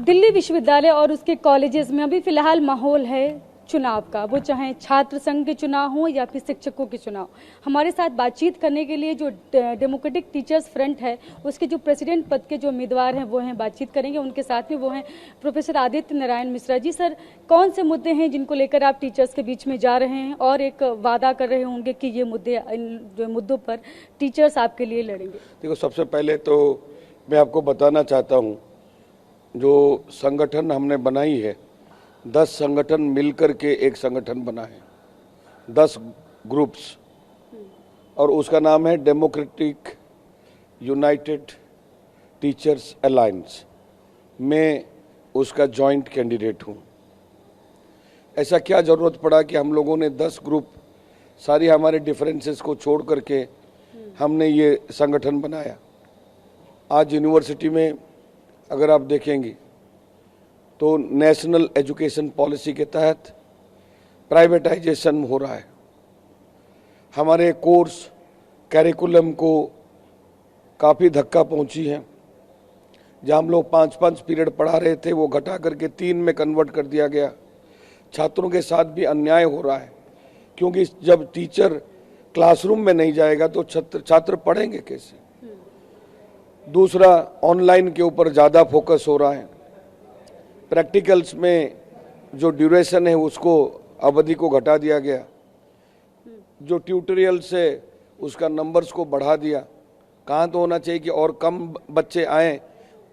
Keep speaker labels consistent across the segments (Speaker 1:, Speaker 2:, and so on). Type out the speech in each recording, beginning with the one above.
Speaker 1: दिल्ली विश्वविद्यालय और उसके कॉलेजेस में अभी फिलहाल माहौल है चुनाव का, वो चाहे छात्र संघ के चुनाव हो या फिर शिक्षकों के चुनाव। हमारे साथ बातचीत करने के लिए जो डेमोक्रेटिक टीचर्स फ्रंट है उसके जो प्रेसिडेंट पद के जो उम्मीदवार हैं वो हैं, बातचीत करेंगे। उनके साथ में वो हैं प्रोफेसर आदित्य नारायण मिश्रा जी। सर, कौन से मुद्दे हैं जिनको लेकर आप टीचर्स के बीच में जा रहे हैं और एक वादा कर रहे होंगे कि ये मुद्दे, इन जो मुद्दों पर टीचर्स आपके लिए लड़ेंगे?
Speaker 2: देखो, सबसे पहले तो मैं आपको बताना चाहता हूँ, जो संगठन हमने बनाई है, 10 संगठन मिलकर के एक संगठन बना है, 10 ग्रुप्स, और उसका नाम है डेमोक्रेटिक यूनाइटेड टीचर्स अलायंस। मैं उसका जॉइंट कैंडिडेट हूँ। ऐसा क्या ज़रूरत पड़ा कि हम लोगों ने 10 ग्रुप, सारी हमारे डिफरेंसेस को छोड़ करके हमने ये संगठन बनाया। आज यूनिवर्सिटी में अगर आप देखेंगे तो नेशनल एजुकेशन पॉलिसी के तहत प्राइवेटाइजेशन हो रहा है। हमारे कोर्स कैरिकुलम को काफ़ी धक्का पहुंची है। जहां हम लोग 5-5 पीरियड पढ़ा रहे थे वो घटा करके 3 में कन्वर्ट कर दिया गया। छात्रों के साथ भी अन्याय हो रहा है, क्योंकि जब टीचर क्लासरूम में नहीं जाएगा तो छात्र पढ़ेंगे कैसे। दूसरा, ऑनलाइन के ऊपर ज़्यादा फोकस हो रहा है। प्रैक्टिकल्स में जो ड्यूरेशन है उसको, अवधि को घटा दिया गया। जो ट्यूटोरियल से उसका नंबर्स को बढ़ा दिया। कहाँ तो होना चाहिए कि और कम बच्चे आएँ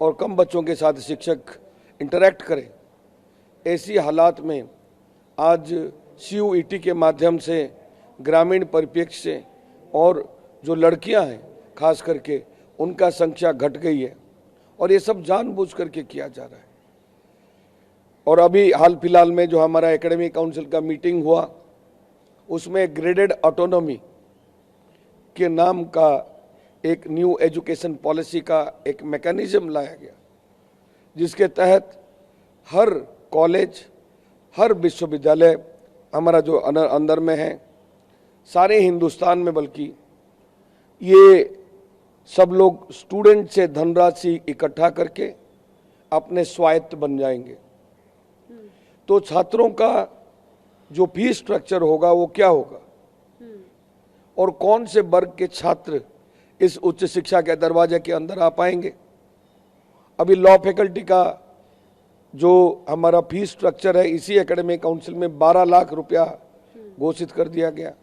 Speaker 2: और कम बच्चों के साथ शिक्षक इंटरेक्ट करें। ऐसी हालात में आज CUET के माध्यम से ग्रामीण परिप्रेक्ष्य से और जो लड़कियां हैं खास करके, उनका संख्या घट गई है, और ये सब जानबूझ करके किया जा रहा है। और अभी हाल फिलहाल में जो हमारा एकेडमिक काउंसिल का मीटिंग हुआ, उसमें ग्रेडेड ऑटोनॉमी के नाम का एक न्यू एजुकेशन पॉलिसी का एक मैकेनिज्म लाया गया, जिसके तहत हर कॉलेज, हर विश्वविद्यालय हमारा जो अंदर में है, सारे हिंदुस्तान में, बल्कि ये सब लोग स्टूडेंट से धनराशि इकट्ठा करके अपने स्वायत्त बन जाएंगे। तो छात्रों का जो फीस स्ट्रक्चर होगा वो क्या होगा, और कौन से वर्ग के छात्र इस उच्च शिक्षा के दरवाजे के अंदर आ पाएंगे। अभी लॉ फैकल्टी का जो हमारा फीस स्ट्रक्चर है, इसी एकेडमिक काउंसिल में 12 लाख रुपया घोषित कर दिया गया।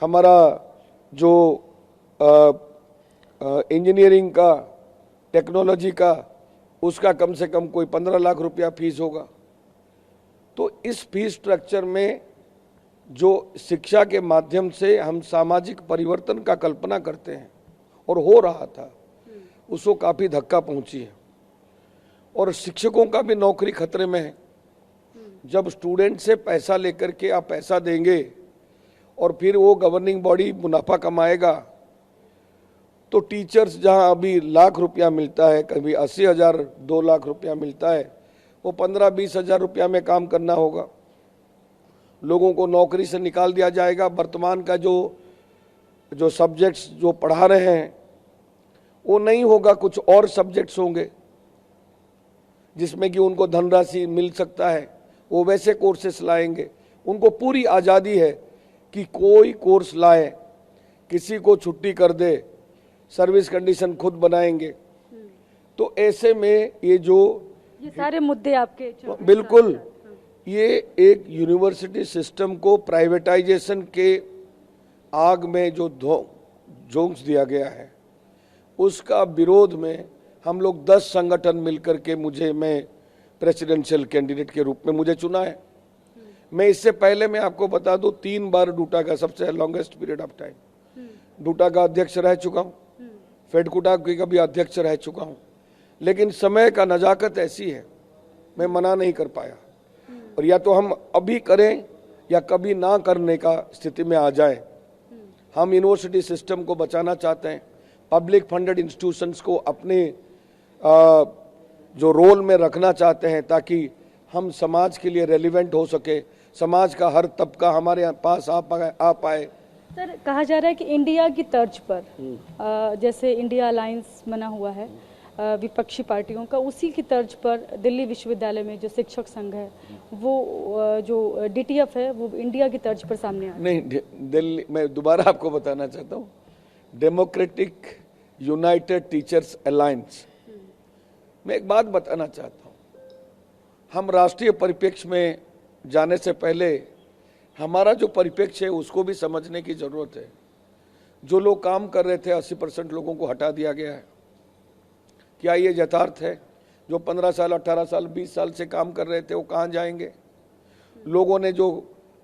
Speaker 2: हमारा जो इंजीनियरिंग का, टेक्नोलॉजी का, उसका कम से कम कोई 15 लाख रुपया फीस होगा। तो इस फीस स्ट्रक्चर में जो शिक्षा के माध्यम से हम सामाजिक परिवर्तन का कल्पना करते हैं और हो रहा था, उसको काफ़ी धक्का पहुंची है। और शिक्षकों का भी नौकरी खतरे में है। जब स्टूडेंट से पैसा लेकर के आप पैसा देंगे और फिर वो गवर्निंग बॉडी मुनाफा कमाएगा, तो टीचर्स जहां अभी लाख रुपया मिलता है, कभी 80,000, 2 लाख रुपया मिलता है, वो 15-20 हज़ार रुपया में काम करना होगा। लोगों को नौकरी से निकाल दिया जाएगा। वर्तमान का जो सब्जेक्ट्स जो पढ़ा रहे हैं वो नहीं होगा, कुछ और सब्जेक्ट्स होंगे जिसमें कि उनको धनराशि मिल सकता है। वो वैसे कोर्सेस लाएंगे। उनको पूरी आज़ादी है कि कोई कोर्स लाए, किसी को छुट्टी कर दे, सर्विस कंडीशन खुद बनाएंगे। तो ऐसे में ये
Speaker 1: सारे मुद्दे आपके
Speaker 2: बिल्कुल, ये एक यूनिवर्सिटी सिस्टम को प्राइवेटाइजेशन के आग में जो झोंक दिया गया है, उसका विरोध में हम लोग 10 संगठन मिलकर के मैं प्रेसिडेंशियल कैंडिडेट के रूप में मुझे चुना है। मैं इससे पहले मैं आपको बता दूं, 3 बार डूटा का, सबसे longest period of time due to का अध्यक्ष रह चुका हूं, फेडकुटा का भी अध्यक्ष रह चुका हूं। लेकिन समय का नजाकत ऐसी है, मैं मना नहीं कर पाया। और या तो हम अभी करें या कभी ना करने का स्थिति में आ जाए। हम यूनिवर्सिटी सिस्टम को बचाना चाहते हैं, पब्लिक फंडेड इंस्टीट्यूशंस को अपने जो रोल में रखना चाहते हैं, ताकि हम समाज के लिए रेलिवेंट हो सके, समाज का हर तबका हमारे पास आ पाए।
Speaker 1: सर, कहा जा रहा है कि इंडिया की तर्ज पर जैसे इंडिया अलायंस बना हुआ है, विपक्षी पार्टियों का, उसी की तर्ज पर दिल्ली विश्वविद्यालय में जो शिक्षक संघ है वो जो DTF है वो इंडिया की तर्ज पर सामने आया।
Speaker 2: नहीं, दिल्ली, मैं दोबारा आपको बताना चाहता हूँ, डेमोक्रेटिक यूनाइटेड टीचर्स अलायंस। मैं एक बात बताना चाहता हूँ, हम राष्ट्रीय परिप्रेक्ष्य में जाने से पहले हमारा जो परिप्रेक्ष्य है उसको भी समझने की जरूरत है। जो लोग काम कर रहे थे 80% लोगों को हटा दिया गया है। क्या ये यथार्थ है? जो 15 साल, 18 साल, 20 साल से काम कर रहे थे वो कहाँ जाएंगे? लोगों ने जो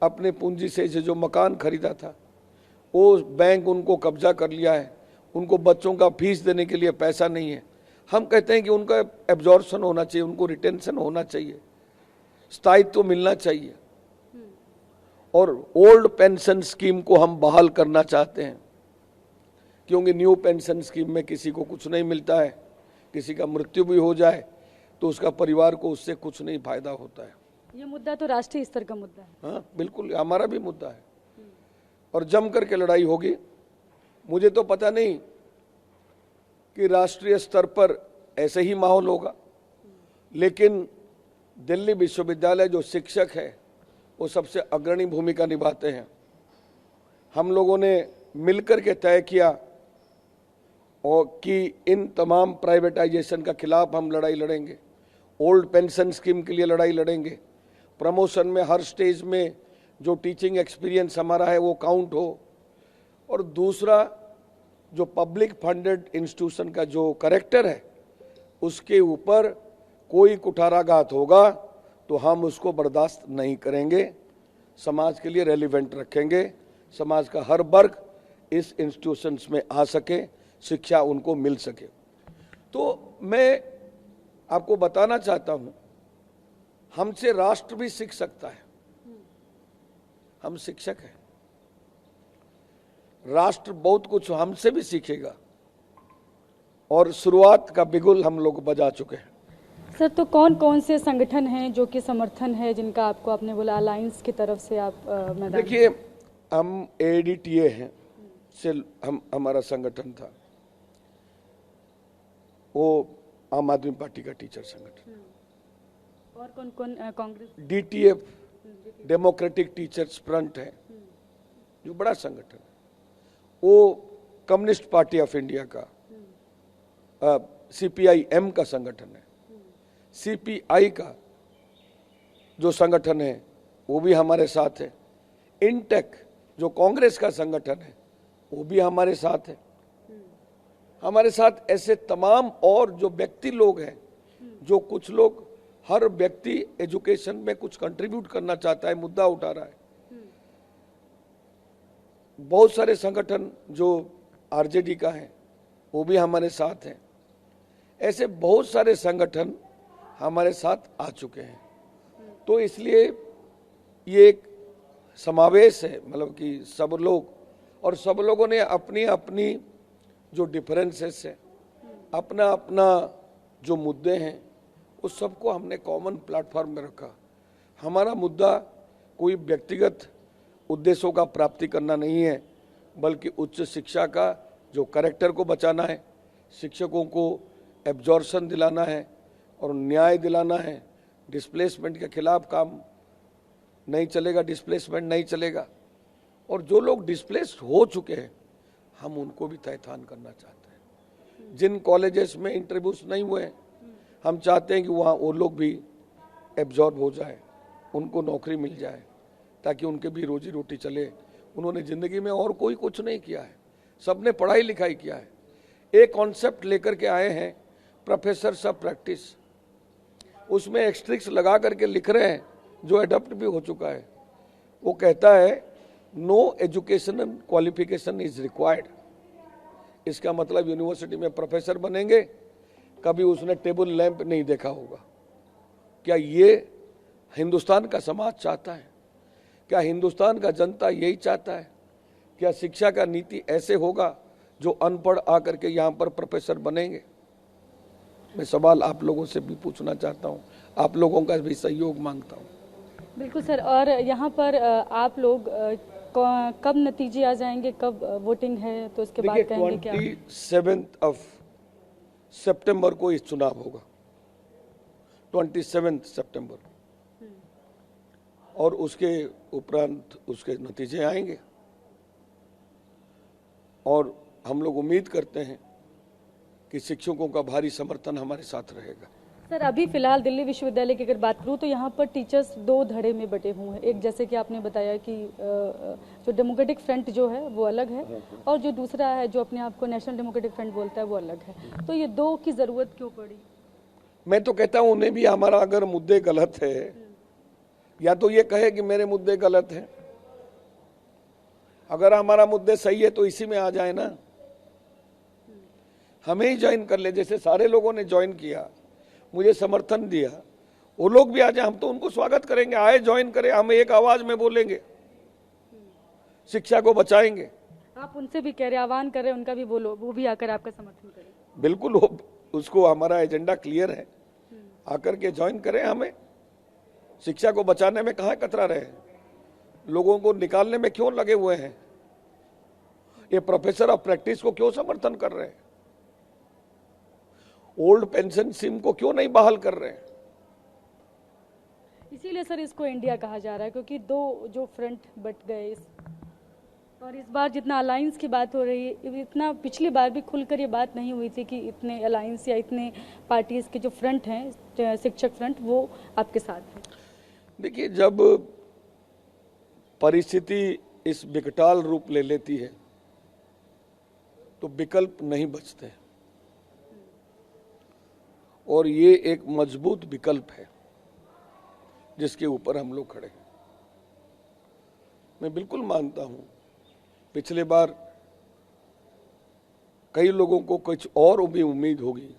Speaker 2: अपने पूंजी से जो मकान खरीदा था वो बैंक उनको कब्जा कर लिया है। उनको बच्चों का फीस देने के लिए पैसा नहीं है। हम कहते हैं कि उनका एब्जॉर्प्शन होना चाहिए, उनको रिटेंशन होना चाहिए, स्थायित्व तो मिलना चाहिए। और ओल्ड पेंशन स्कीम को हम बहाल करना चाहते हैं, क्योंकि न्यू पेंशन स्कीम में किसी को कुछ नहीं मिलता है। किसी का मृत्यु भी हो जाए तो उसका परिवार को उससे कुछ नहीं फायदा होता है।
Speaker 1: ये मुद्दा तो राष्ट्रीय स्तर का मुद्दा है।
Speaker 2: हाँ बिल्कुल, हमारा भी मुद्दा है और जम करके लड़ाई होगी। मुझे तो पता नहीं कि राष्ट्रीय स्तर पर ऐसे ही माहौल होगा, लेकिन दिल्ली विश्वविद्यालय जो शिक्षक है वो सबसे अग्रणी भूमिका निभाते हैं। हम लोगों ने मिलकर के तय किया और कि इन तमाम प्राइवेटाइजेशन का खिलाफ हम लड़ाई लड़ेंगे, ओल्ड पेंशन स्कीम के लिए लड़ाई लड़ेंगे, प्रमोशन में हर स्टेज में जो टीचिंग एक्सपीरियंस हमारा है वो काउंट हो, और दूसरा जो पब्लिक फंडेड इंस्टीट्यूशन का जो करेक्टर है उसके ऊपर कोई कुठाराघात होगा तो हम उसको बर्दाश्त नहीं करेंगे। समाज के लिए रेलिवेंट रखेंगे, समाज का हर वर्ग इस इंस्टीट्यूशंस में आ सके, शिक्षा उनको मिल सके। तो मैं आपको बताना चाहता हूं, हमसे राष्ट्र भी सीख सकता है। हम शिक्षक हैं, राष्ट्र बहुत कुछ हमसे भी सीखेगा और शुरुआत का बिगुल हम लोग बजा चुके हैं।
Speaker 1: सर, तो कौन कौन से संगठन हैं जो कि समर्थन है, जिनका आपको, आपने बोला अलायंस की तरफ से आप मैदान?
Speaker 2: देखिए, हम ADTA हैं से हमारा संगठन था, वो आम आदमी पार्टी का टीचर संगठन।
Speaker 1: और कौन कौन? Congress?
Speaker 2: DTF democratic teachers front है जो बड़ा संगठन है, वो कम्युनिस्ट पार्टी ऑफ इंडिया का CPIM का संगठन है। CPI का जो संगठन है वो भी हमारे साथ है। इंटेक जो कांग्रेस का संगठन है वो भी हमारे साथ है। हमारे साथ ऐसे तमाम और जो व्यक्ति लोग हैं, जो कुछ लोग, हर व्यक्ति एजुकेशन में कुछ कंट्रीब्यूट करना चाहता है, मुद्दा उठा रहा है। बहुत सारे संगठन जो RJD का है वो भी हमारे साथ हैं। ऐसे बहुत सारे संगठन हमारे साथ आ चुके हैं। तो इसलिए ये एक समावेश है, मतलब कि सब लोग, और सब लोगों ने अपनी अपनी जो डिफरेंसेस है, अपना अपना जो मुद्दे हैं, उस सबको हमने कॉमन प्लेटफॉर्म में रखा। हमारा मुद्दा कोई व्यक्तिगत उद्देश्यों का प्राप्ति करना नहीं है, बल्कि उच्च शिक्षा का जो कैरेक्टर को बचाना है, शिक्षकों को एब्जॉर्प्शन दिलाना है और न्याय दिलाना है। डिस्प्लेसमेंट के खिलाफ काम नहीं चलेगा, डिस्प्लेसमेंट नहीं चलेगा। और जो लोग डिस्प्लेस्ड हो चुके हैं हम उनको भी तहखान करना चाहते हैं। जिन कॉलेजेस में इंटरव्यूज नहीं हुए हम चाहते हैं कि वहाँ वो लोग भी एब्जॉर्ब हो जाए, उनको नौकरी मिल जाए, ताकि उनके भी रोजी रोटी चले। उन्होंने ज़िंदगी में और कोई कुछ नहीं किया है, सबने पढ़ाई लिखाई किया है। एक कॉन्सेप्ट लेकर के आए हैं, प्रोफेसर्स ऑफ प्रैक्टिस, उसमें एक्सट्रिक्स लगा करके लिख रहे हैं, जो अडॉप्ट भी हो चुका है। वो कहता है no educational qualification is required. इसका मतलब यूनिवर्सिटी में प्रोफेसर बनेंगे, कभी उसने टेबल लैंप नहीं देखा होगा। क्या ये हिंदुस्तान का समाज चाहता है? क्या हिंदुस्तान का जनता यही चाहता है? क्या शिक्षा का नीति ऐसे होगा जो अनपढ़ आकर के यहाँ पर प्रोफेसर बनेंगे? मैं सवाल आप लोगों से भी पूछना चाहता हूँ, आप लोगों का भी सहयोग मांगता हूँ।
Speaker 1: बिल्कुल सर। और यहाँ पर आप लोग कब नतीजे आ जाएंगे, कब वोटिंग है, तो इसके बाद कहेंगे क्या?
Speaker 2: 27 सितंबर को इस चुनाव होगा, 27 सितंबर, और उसके उपरांत उसके नतीजे आएंगे और हम लोग उम्मीद करते हैं कि शिक्षकों का भारी समर्थन हमारे साथ रहेगा।
Speaker 1: सर, अभी फिलहाल दिल्ली विश्वविद्यालय की अगर बात करूं तो यहाँ पर टीचर्स दो धड़े में बटे हुए हैं। एक, जैसे कि आपने बताया कि जो डेमोक्रेटिक फ्रंट जो है वो अलग है और जो दूसरा है जो अपने आप को नेशनल डेमोक्रेटिक फ्रंट बोलता है वो अलग है। तो ये दो की जरूरत क्यों पड़ी?
Speaker 2: मैं तो कहता हूं उन्हें भी हमारा अगर मुद्दे गलत है, या तो ये कहे कि मेरे मुद्दे गलत हैं, अगर हमारा मुद्दे सही है तो इसी में आ जाए ना, हमें ही ज्वाइन कर ले। जैसे सारे लोगों ने ज्वाइन किया, मुझे समर्थन दिया, वो लोग भी आ जाए, हम तो उनको स्वागत करेंगे, आए ज्वाइन करें, हम एक आवाज में बोलेंगे, शिक्षा को बचाएंगे।
Speaker 1: आप उनसे भी कह रहे, आह्वान कर रहे, उनका भी बोलो, वो भी आकर आपका समर्थन करें।
Speaker 2: बिल्कुल, उसको हमारा एजेंडा क्लियर है, आकर के ज्वाइन करें। हमें शिक्षा को बचाने में कहाँ कतरा रहे, लोगों को निकालने में क्यों लगे हुए हैं, ये प्रोफेसर ऑफ प्रैक्टिस को क्यों समर्थन कर रहे हैं, ओल्ड पेंशन स्कीम को क्यों नहीं बहाल कर रहे हैं?
Speaker 1: इसीलिए सर इसको इंडिया कहा जा रहा है, क्योंकि दो जो फ्रंट बट गए और इस बार जितना अलायंस की बात हो रही है, इतना पिछली बार भी खुलकर ये बात नहीं हुई थी कि इतने अलायंस या इतने पार्टीज के जो फ्रंट हैं, शिक्षक फ्रंट, वो आपके साथ हैं।
Speaker 2: देखिए, जब परिस्थिति इस विकटाल रूप ले लेती है तो विकल्प नहीं बचते, और ये एक मजबूत विकल्प है जिसके ऊपर हम लोग खड़े हैं। मैं बिल्कुल मानता हूं, पिछले बार कई लोगों को कुछ और भी उम्मीद होगी,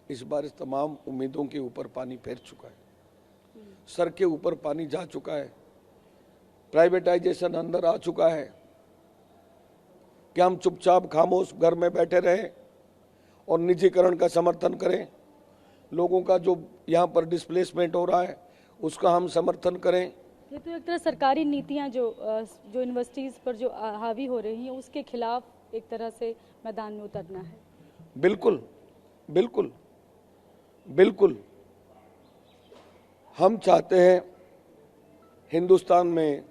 Speaker 2: इस बार इस तमाम उम्मीदों के ऊपर पानी फेर चुका है, सर के ऊपर पानी जा चुका है, प्राइवेटाइजेशन अंदर आ चुका है। क्या हम चुपचाप खामोश घर में बैठे रहें और निजीकरण का समर्थन करें? लोगों का जो यहाँ पर डिस्प्लेसमेंट हो रहा है उसका हम समर्थन करें?
Speaker 1: ये तो एक तरह सरकारी नीतियां जो यूनिवर्सिटीज पर जो हावी हो रही हैं उसके खिलाफ एक तरह से मैदान में उतरना है।
Speaker 2: बिल्कुल बिल्कुल बिल्कुल, हम चाहते हैं हिंदुस्तान में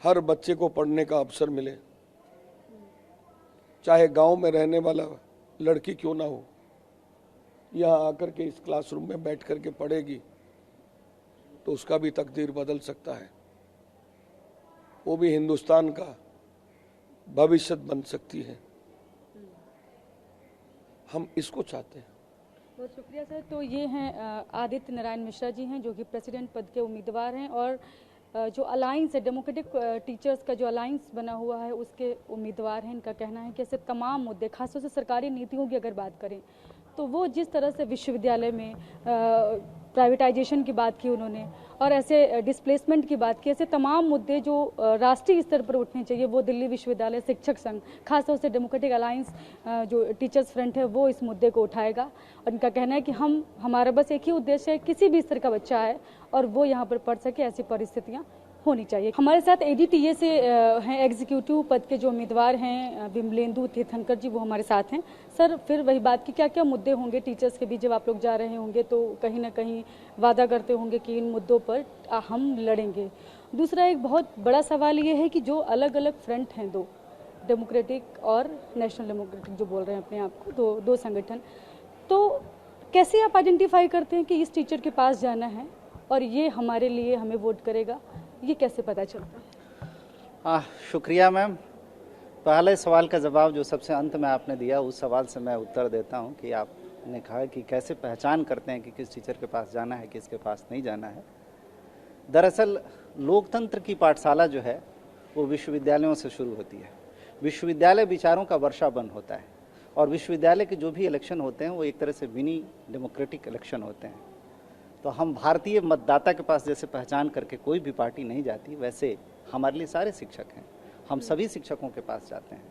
Speaker 2: हर बच्चे को पढ़ने का अवसर मिले, चाहे गांव में रहने वाला लड़की क्यों ना हो, यहाँ आकर के इस क्लासरूम में बैठ करके पढ़ेगी तो उसका भी तकदीर बदल सकता है, वो भी हिंदुस्तान का भविष्य बन सकती है। हम इसको चाहते हैं।
Speaker 1: बहुत शुक्रिया सर। तो ये हैं आदित्य नारायण मिश्रा जी हैं, जो कि प्रेसिडेंट पद के उम्मीदवार हैं, और जो अलायंस है, डेमोक्रेटिक टीचर्स का जो अलायंस बना हुआ है, उसके उम्मीदवार हैं। इनका कहना है कि ऐसे तमाम मुद्दे, खासतौर से सरकारी नीतियों की अगर बात करें तो वो जिस तरह से विश्वविद्यालय में प्राइवेटाइजेशन की बात की उन्होंने, और ऐसे डिस्प्लेसमेंट की बात की, ऐसे तमाम मुद्दे जो राष्ट्रीय स्तर पर उठने चाहिए, वो दिल्ली विश्वविद्यालय शिक्षक संघ, खासतौर से डेमोक्रेटिक अलायंस जो टीचर्स फ्रंट है, वो इस मुद्दे को उठाएगा। और इनका कहना है कि हमारा बस एक ही उद्देश्य है, किसी भी स्तर का बच्चा है और वो यहाँ पर पढ़ सके, ऐसी परिस्थितियाँ होनी चाहिए। हमारे साथ एडीटीए से हैं एग्जीक्यूटिव पद के जो उम्मीदवार हैं विमलेंदु तीर्थंकर जी, वो हमारे साथ हैं। सर, फिर वही बात कि क्या क्या मुद्दे होंगे टीचर्स के बीच जब आप लोग जा रहे होंगे, तो कहीं ना कहीं वादा करते होंगे कि इन मुद्दों पर हम लड़ेंगे। दूसरा एक बहुत बड़ा सवाल ये है कि जो अलग अलग फ्रंट हैं, दो डेमोक्रेटिक और नेशनल डेमोक्रेटिक जो बोल रहे हैं अपने आप को, दो संगठन, तो कैसे आप आइडेंटिफाई करते हैं कि इस टीचर के पास जाना है और ये हमारे लिए हमें वोट करेगा, ये कैसे पता चलता?
Speaker 3: शुक्रिया मैम। पहले सवाल का जवाब जो सबसे अंत में आपने दिया, उस सवाल से मैं उत्तर देता हूं कि आपने कहा कि कैसे पहचान करते हैं कि किस टीचर के पास जाना है, किसके पास नहीं जाना है। दरअसल लोकतंत्र की पाठशाला जो है वो विश्वविद्यालयों से शुरू होती है। विश्वविद्यालय विचारों का वर्षावन होता है, और विश्वविद्यालय के जो भी इलेक्शन होते हैं वो एक तरह से मिनी डेमोक्रेटिक इलेक्शन होते हैं। तो हम भारतीय मतदाता के पास जैसे पहचान करके कोई भी पार्टी नहीं जाती, वैसे हमारे लिए सारे शिक्षक हैं। हम सभी शिक्षकों के पास जाते हैं,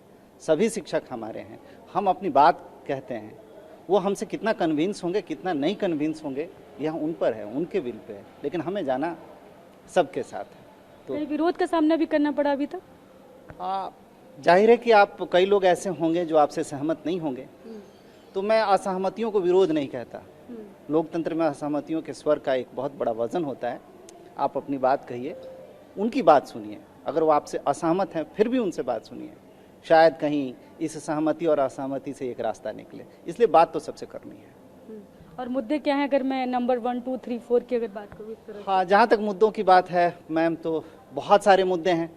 Speaker 3: सभी शिक्षक हमारे हैं, हम अपनी बात कहते हैं। वो हमसे कितना कन्विंस होंगे, कितना नहीं कन्विंस होंगे, यह उन पर है, उनके विल पे है, लेकिन हमें जाना सबके साथ है।
Speaker 1: तो विरोध का सामना भी करना पड़ा अभी तक?
Speaker 3: जाहिर है कि आप कई लोग ऐसे होंगे जो आपसे सहमत नहीं होंगे, तो मैं असहमतियों को विरोध नहीं कहता। लोकतंत्र में असहमतियों के स्वर का एक बहुत बड़ा वजन होता है। आप अपनी बात कहिए, उनकी बात सुनिए, अगर वो आपसे असहमत हैं फिर भी उनसे बात सुनिए, शायद कहीं इस सहमति और असहमति से एक रास्ता निकले। इसलिए बात तो सबसे करनी है।
Speaker 1: और मुद्दे क्या हैं, अगर मैं नंबर 1, 2, 3, 4 की अगर बात करूँ इस तरह?
Speaker 3: हाँ, जहाँ तक मुद्दों की बात है मैम, तो बहुत सारे मुद्दे हैं।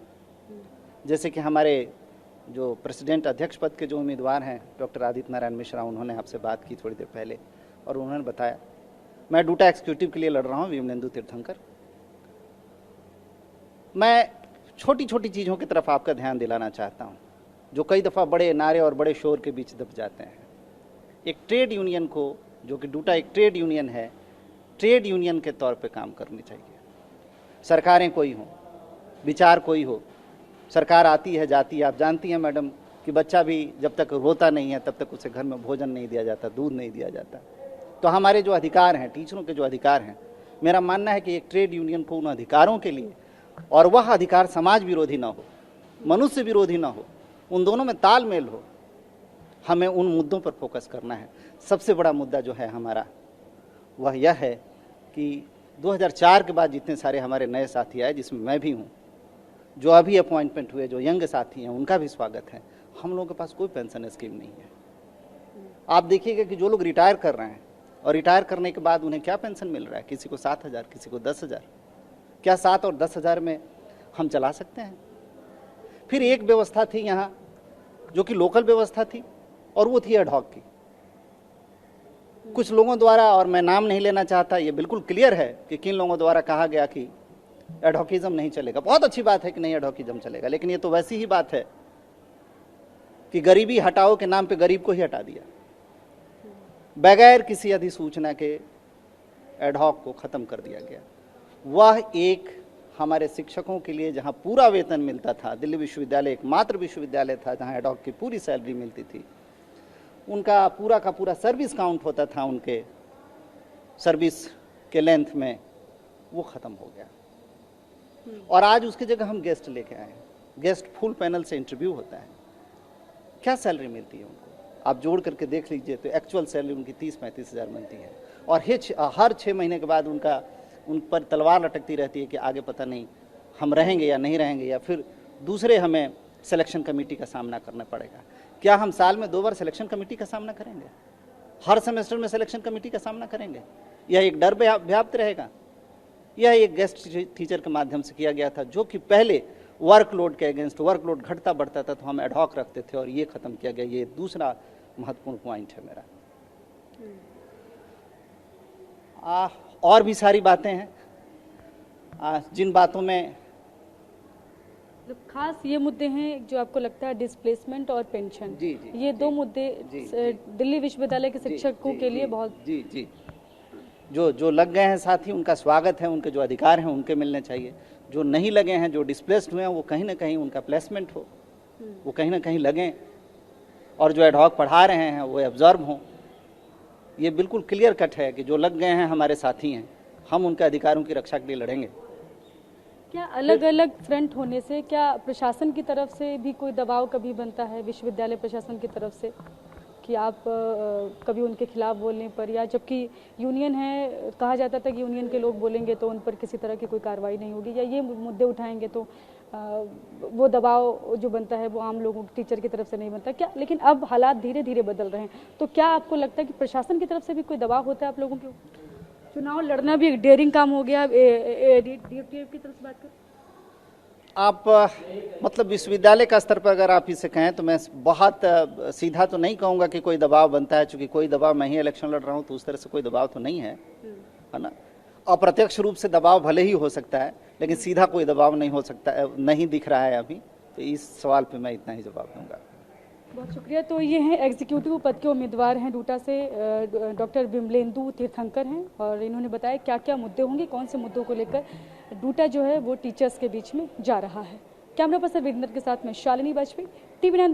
Speaker 3: जैसे कि हमारे जो प्रेसिडेंट अध्यक्ष पद के जो उम्मीदवार हैं डॉक्टर आदित्य नारायण मिश्रा, उन्होंने आपसे बात की थोड़ी देर पहले और उन्होंने बताया मैं डूटा एग्जीक्यूटिव के लिए लड़ रहा हूँ, विमलेंदु तीर्थंकर। मैं छोटी छोटी चीज़ों की तरफ आपका ध्यान दिलाना चाहता हूँ जो कई दफ़ा बड़े नारे और बड़े शोर के बीच दब जाते हैं। एक ट्रेड यूनियन को, जो कि डूटा एक ट्रेड यूनियन है, ट्रेड यूनियन के तौर पे काम करनी चाहिए। सरकारें कोई हों, विचार कोई हो, सरकार आती है जाती है। आप जानती हैं मैडम कि बच्चा भी जब तक रोता नहीं है तब तक उसे घर में भोजन नहीं दिया जाता, दूध नहीं दिया जाता। तो हमारे जो अधिकार हैं, टीचरों के जो अधिकार हैं, मेरा मानना है कि एक ट्रेड यूनियन को उन अधिकारों के लिए, और वह अधिकार समाज विरोधी ना हो, मनुष्य विरोधी ना हो, उन दोनों में तालमेल हो, हमें उन मुद्दों पर फोकस करना है। सबसे बड़ा मुद्दा जो है हमारा वह यह है कि 2004 के बाद जितने सारे हमारे नए साथी आए, जिसमें मैं भी हूँ, जो अभी अपॉइंटमेंट हुए, जो यंग साथी हैं, उनका भी स्वागत है। हम लोगों के पास कोई पेंशन स्कीम नहीं है। आप देखिएगा कि जो लोग रिटायर कर रहे हैं और रिटायर करने के बाद उन्हें क्या पेंशन मिल रहा है, किसी को 7,000, किसी को 10,000। क्या 7 और 10,000 में हम चला सकते हैं? फिर एक व्यवस्था थी यहाँ जो कि लोकल व्यवस्था थी, और वो थी एडहॉक की। कुछ लोगों द्वारा, और मैं नाम नहीं लेना चाहता, ये बिल्कुल क्लियर है कि किन लोगों द्वारा कहा गया कि एडहॉकिज्म नहीं चलेगा। बहुत अच्छी बात है कि नहीं एडहॉकिज्म चलेगा, लेकिन ये तो वैसी ही बात है कि गरीबी हटाओ के नाम पे गरीब को ही हटा दिया, बगैर किसी अधिसूचना के एडहॉक को खत्म कर दिया गया। वह एक हमारे शिक्षकों के लिए जहां पूरा वेतन मिलता था, दिल्ली विश्वविद्यालय एकमात्र विश्वविद्यालय था जहां एडहॉक की पूरी सैलरी मिलती थी, उनका पूरा का पूरा सर्विस काउंट होता था उनके सर्विस के लेंथ में, वो खत्म हो गया। और आज उसकी जगह हम गेस्ट लेके आए हैं। गेस्ट फुल पैनल से इंटरव्यू होता है। क्या सैलरी मिलती है उनको? आप जोड़ करके देख लीजिए तो एक्चुअल सैलरी उनकी 30-35 हज़ार मिलती है, और हर 6 महीने के बाद उन पर तलवार लटकती रहती है कि आगे पता नहीं हम रहेंगे या नहीं रहेंगे, या फिर दूसरे हमें सिलेक्शन कमेटी का सामना करना पड़ेगा। क्या हम साल में 2 बार सिलेक्शन कमेटी का सामना करेंगे? हर सेमेस्टर में सिलेक्शन कमेटी का सामना करेंगे? यह एक डर व्याप्त रहेगा? यह एक गेस्ट टीचर के माध्यम से किया गया था, जो कि पहले वर्कलोड के अगेंस्ट, वर्कलोड घटता बढ़ता था तो हम एडहॉक रखते थे, और ये खत्म किया गया। ये दूसरा महत्वपूर्ण पॉइंट है मेरा। और भी सारी बातें हैं जिन बातों में
Speaker 1: खास ये मुद्दे हैं जो आपको लगता है डिस्प्लेसमेंट और पेंशन, ये 2 मुद्दे दिल्ली विश्वविद्यालय के शिक्षकों के लिए बहुत
Speaker 3: जी जो लग गए हैं साथी, उनका स्वागत है। उनके जो अधिकार हैं उनके मिलने चाहिए। जो नहीं लगे हैं, जो डिस्प्लेस्ड हुए हैं, वो कहीं ना कहीं उनका प्लेसमेंट हो, वो कहीं ना कहीं लगें, और जो एडहॉक पढ़ा रहे हैं वो एब्जॉर्ब हों। ये बिल्कुल क्लियर कट है कि जो लग गए हैं हमारे साथी हैं, हम उनके अधिकारों की रक्षा के लिए लड़ेंगे।
Speaker 1: क्या अलग अलग फ्रंट होने से क्या प्रशासन की तरफ से भी कोई दबाव कभी बनता है, विश्वविद्यालय प्रशासन की तरफ से, कि आप कभी उनके खिलाफ बोलने पर, या जबकि यूनियन है, कहा जाता था कि यूनियन के लोग बोलेंगे तो उन पर किसी तरह की कोई कार्रवाई नहीं होगी, या ये मुद्दे उठाएंगे तो वो दबाव जो बनता है वो आम लोगों, टीचर की तरफ से नहीं बनता क्या? लेकिन अब हालात धीरे धीरे बदल रहे हैं, तो क्या आपको लगता है कि प्रशासन की तरफ से भी कोई दबाव होता है आप लोगों के? चुनाव लड़ना भी एक डेयरिंग काम हो गया। DFTF की तरफ से बात करें,
Speaker 3: आप मतलब विश्वविद्यालय का स्तर पर अगर आप इसे कहें तो मैं बहुत सीधा तो नहीं कहूँगा कि कोई दबाव बनता है, चूंकि कोई दबाव, मैं ही इलेक्शन लड़ रहा हूँ तो उस तरह से कोई दबाव तो नहीं है ना। अप्रत्यक्ष रूप से दबाव भले ही हो सकता है, लेकिन सीधा कोई दबाव नहीं हो सकता, नहीं दिख रहा है अभी। तो इस सवाल पे मैं इतना ही जवाब दूंगा।
Speaker 1: बहुत शुक्रिया। तो ये हैं एग्जीक्यूटिव पद के उम्मीदवार हैं डूटा से डॉक्टर विमलेंदु तीर्थंकर हैं, और इन्होंने बताया क्या क्या मुद्दे होंगे, कौन से मुद्दों को लेकर डूटा जो है वो टीचर्स के बीच में जा रहा है। कैमरा पर्सन वीरेंद्र के साथ में शालिनी वाजपेयी, TV9।